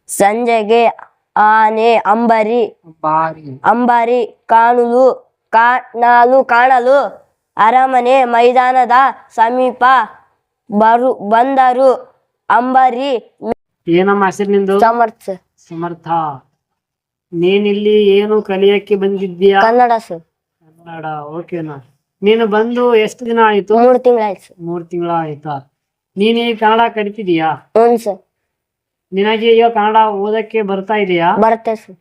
ಸಂಜೆಗೆ ಆನೆ ಅಂಬಾರಿ ಕಾಣಲು ಅರಮನೆ ಮೈದಾನದ ಸಮೀಪ ಬಂದರು. ಅಂಬಾರಿ ಏನಮ್ಮ ಹೆಸರು ನಿಂದು? ಸಮರ್ಥ. ಸಮರ್ಥ. ನೀನಿಲ್ಲಿ ಏನು ಕಲಿಯಕ್ಕೆ ಬಂದಿದ್ದೀಯಾ? ಕನ್ನಡ ಸರ್. ಕನ್ನಡ. ಓಕೆನಾ? ನೀನು ಬಂದು ಎಷ್ಟು ದಿನ ಆಯ್ತು? 3 ತಿಂಗಳಾಯ್ತು. 3 ತಿಂಗಳ ಆಯ್ತಾ? ನೀನು ಈಗ ಕನ್ನಡ ಕಲಿತಿದೀಯಾ? ಹ್ಞೂ ಸರ್. ನಿನಗೆ ಈಗ ಕನ್ನಡ ಓದಕ್ಕೆ ಬರ್ತಾ ಇದೆಯಾ? ಬರುತ್ತೆ ಸರ್.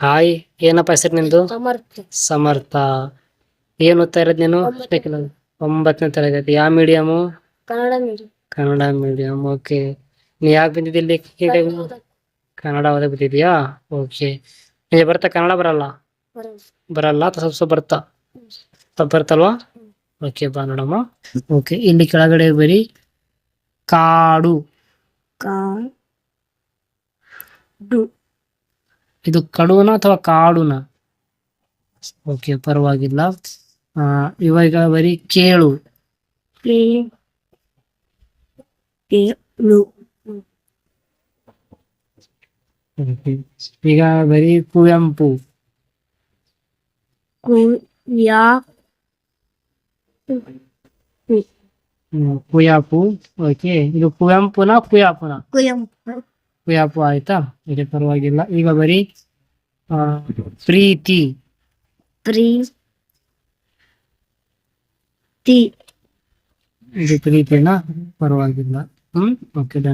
ಹಾಯ್, ಏನಪ್ಪ ಹೆಸರು ನಿಂದು? ಸಮರ್ಥ. ಸಮರ್ಥ. ಏನ್ ಓದ್ತಾ ಇರೋದು ನೀನು? 9ನೇ ತರಗತಿ. ಯಾವ medium? Kannada medium. Kannada medium. Okay. ನೀ ಯಾಕೆ ಬಂದಿದ್ದಿ? ಕನ್ನಡ ಓದಕ್ ಬಂದಿದ್ಯಾ? ಓಕೆ. ನಿಮಗೆ ಬರ್ತಾ? ಕನ್ನಡ ಬರಲ್ಲ? ಬರಲ್ಲ ಅಥವಾ ಸ್ವಲ್ಪ ಬರ್ತಾ? ಸ್ವಲ್ಪ ಬರ್ತಲ್ವಾ? ಓಕೆ, ಬಾ ನೋಡಮ್ಮ. ಓಕೆ, ಇಲ್ಲಿ ಕೆಳಗಡೆ ಬರೀ ಕಾಡು. ಇದು ಕಡುನ ಅಥವಾ ಕಾಡುನ? ಓಕೆ, ಪರವಾಗಿಲ್ಲ. ಇವಾಗ ಬರೀ ಕೇಳು. ಈಗ ಬರೀ ಕುವೆಂಪು. ಕುಯಾಪು. ಓಕೆ, ಇದು ಕುವೆಂಪುನ ಕುಯಾಪುನ? ಕುಯಾಪು ಆಯ್ತಾ? ಇದು ಪರವಾಗಿಲ್ಲ. ಈಗ ಬರೀ ಪ್ರೀತಿ. ಇದು ಪ್ರೀತಿನ? ಪರವಾಗಿಲ್ಲ. Okay, done.